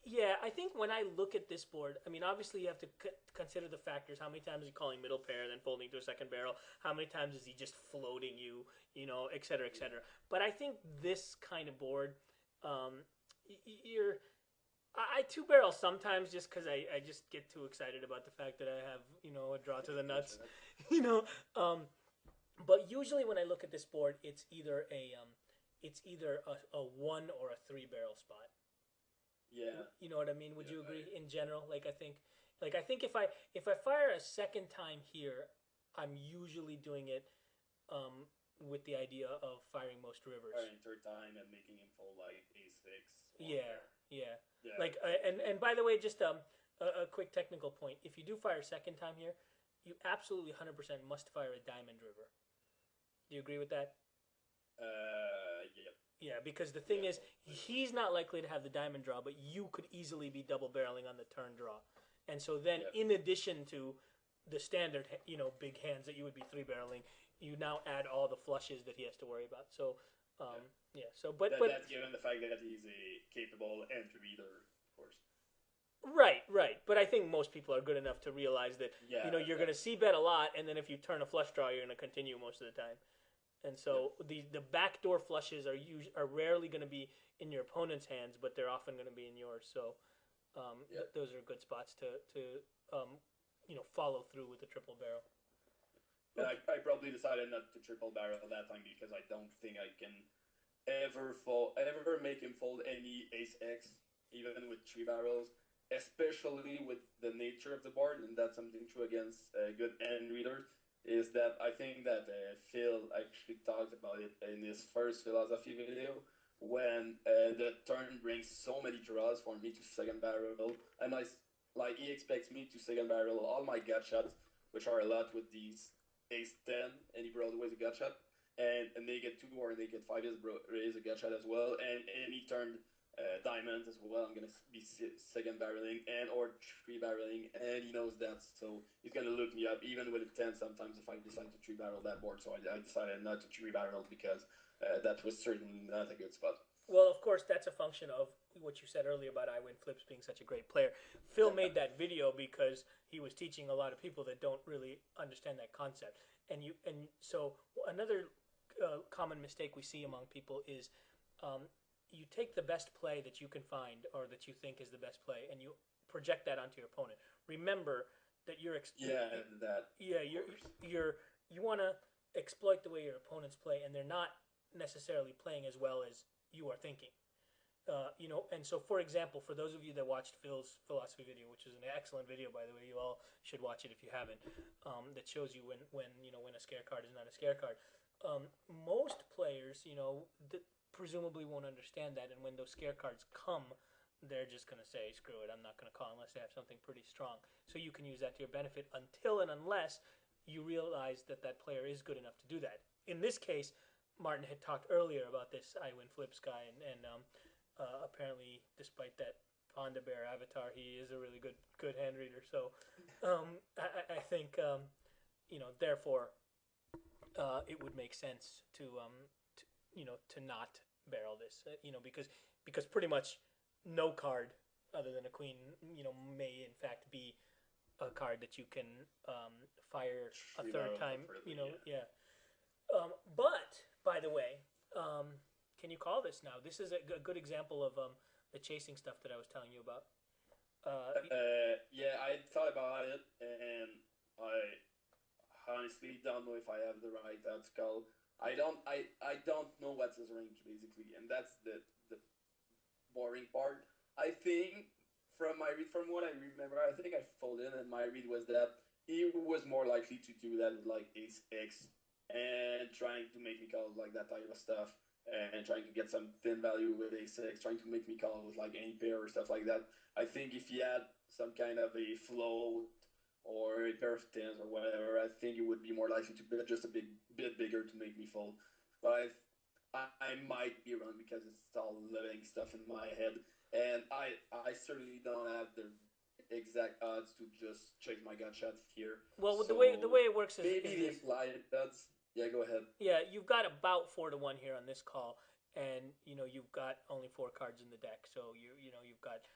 Yeah, I think when I look at this board, I mean, obviously you have to consider the factors. How many times is he calling middle pair, then folding to a second barrel? How many times is he just floating you, et cetera, et cetera. But I think this kind of board, I 2-barrel sometimes just because I just get too excited about the fact that I have, a draw to the nuts, But usually when I look at this board, it's either a 1 or a 3-barrel spot. Yeah. You know what I mean? Would you agree in general? I think if I fire a second time here, I'm usually doing it with the idea of firing most rivers. Firing third time and making him fold like a6. Yeah. And by the way, just a quick technical point. If you do fire second time here, you absolutely 100% must fire a diamond river. Do you agree with that? Yep. Yeah, because the thing is, he's not likely to have the diamond draw, but you could easily be double barreling on the turn draw. And so then, in addition to the standard, big hands that you would be 3-barreling, you now add all the flushes that he has to worry about. So, but that's given the fact that he's a capable entry reader, of course. Right, right. But I think most people are good enough to realize that Yeah, you're going to that's see bet a lot, and then if you turn a flush draw, you're going to continue most of the time. And yep, so the backdoor flushes are rarely going to be in your opponent's hands, but they're often going to be in yours. So yep. those are good spots to follow through with the triple barrel. Okay. I probably decided not to triple barrel that time because I don't think I can ever make him fold any ace X, even with three barrels, especially with the nature of the board, and that's something true against good end readers. Is that I think that Phil actually talked about it in his first philosophy video when the turn brings so many draws for me to second barrel, and like he expects me to second barrel all my gut shots, which are a lot with these ace 10, and he brought always a gut shot, and they get two or they get five is a gut shot as well, and he turned diamonds as well. I'm gonna be second barreling and or three barreling, and he knows that, so he's gonna look me up even with a 10 sometimes if I decide to three barrel that board. So I decided not to three barrel because that was certainly not a good spot. Well, of course, that's a function of what you said earlier about I Win Flips being such a great player. Phil made that video because he was teaching a lot of people that don't really understand that concept. And so another common mistake we see among people is you take the best play that you can find or that you think is the best play, and you project that onto your opponent. Remember that Yeah, that yeah of course. you want to exploit the way your opponents play, and they're not necessarily playing as well as you are thinking. And so for example, for those of you that watched Phil's philosophy video, which is an excellent video by the way, you all should watch it if you haven't. That shows you when a scare card is not a scare card. Most players, presumably won't understand that, and when those scare cards come, they're just going to say, screw it, I'm not going to call unless they have something pretty strong. So you can use that to your benefit until and unless you realize that that player is good enough to do that. In this case, Martin had talked earlier about this I Win Flips guy, and apparently, despite that Panda Bear avatar, he is a really good hand reader. So I think, therefore, it would make sense to not barrel this, because pretty much no card other than a queen, may in fact be a card that you can fire a third time. Yeah. But by the way, can you call this now? This is a good example of the chasing stuff that I was telling you about. Yeah, I thought about it, and I honestly don't know if I have the right call. I don't know what's his range basically, and that's the boring part. I think from what I remember, I think I folded, and my read was that he was more likely to do that with like ace X and trying to make me call like that type of stuff, and trying to get some thin value with ace X, trying to make me call with like any pair or stuff like that. I think if he had some kind of a float or a pair of tens or whatever, I think it would be more likely to be just a bit bigger to make me fold. But I might be wrong because it's all living stuff in my head, and I certainly don't have the exact odds to just check my gut shot here. Well, the So way it works maybe is the this. implied odds. Yeah, go ahead. Yeah, you've got about 4-1 here on this call, and you've got only four cards in the deck, so you've got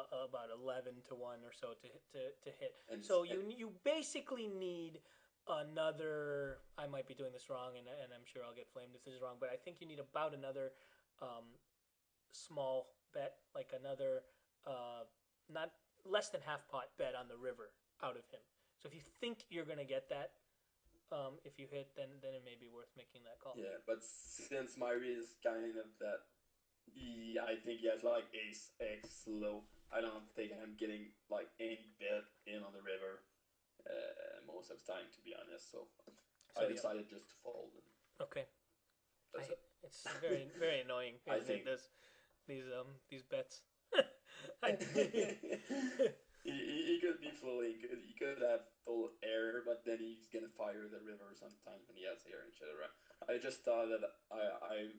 about 11-1 or so to hit. And So you basically need another. I might be doing this wrong, and I'm sure I'll get flamed if this is wrong, but I think you need about another um, small bet, like another not less than half pot bet on the river out of him. So if you think you're gonna get that, if you hit, then it may be worth making that call. yeah, but since my read is kind of that, I think he has like ace X low. I don't think I'm getting like any bet in on the river most of the time, to be honest. So So I yeah, decided just to fold. And okay. that's it. It's very very annoying, I isn't it? think These bets. I, he could be flowing. He could have full air, but then he's gonna fire the river sometimes when he has air, etc. I just thought that I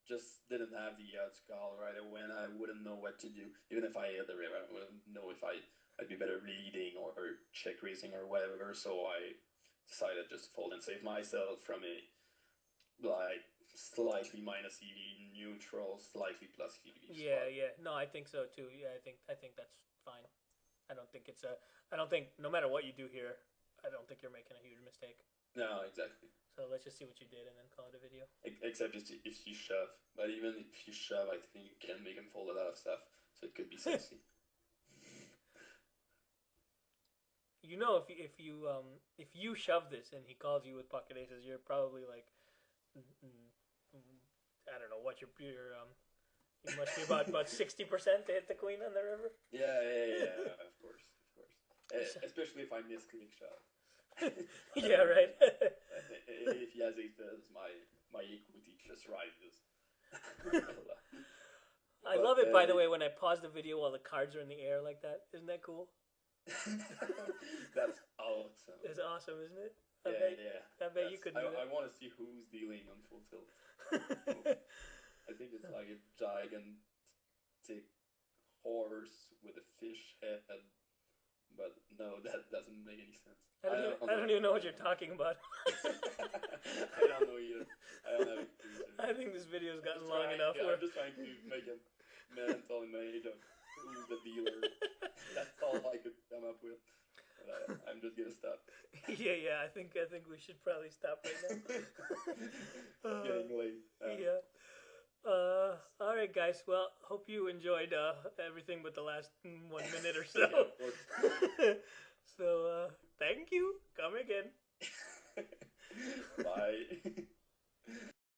just didn't have the call right away, and I wouldn't know what to do. Even if I hit the river, I wouldn't know if I'd be better reading or check raising or whatever. So I decided just to fold and save myself from a like slightly minus EV, neutral, slightly plus EV yeah, spot. yeah. No, I think so too. Yeah, I think that's fine. I don't think it's a. I don't think no matter what you do here, I don't think you're making a huge mistake. No, exactly. So let's just see what you did and then call it a video. Except if you shove. But even if you shove, I think you can make him fold a lot of stuff. So it could be sexy. You know, if you shove this and he calls you with pocket aces, you're probably like, I don't know what your you must be about 60% to hit the queen on the river. Yeah, of course. Especially if I miss click shove. Yeah, right. If he has aces, my equity just rises. I love it, by the way, when I pause the video while the cards are in the air like that. Isn't that cool? That's awesome. It's awesome, isn't it? I bet you could do that. I want to see who's dealing on full tilt. I think it's like a gigantic horse with a fish head, but no, that doesn't make any sense. I don't even know what you're talking about. I don't know either. I don't have a clue. I think this video's gotten long enough. Yeah, I'm just trying to make a mental image of who's the dealer. That's all I could come up with. But I'm just gonna stop. Yeah. I think we should probably stop right now. It's getting late. Yeah. All right, guys. Well, hope you enjoyed everything but the last 1 minute or so. Yeah, So, thank you. Come again. Bye.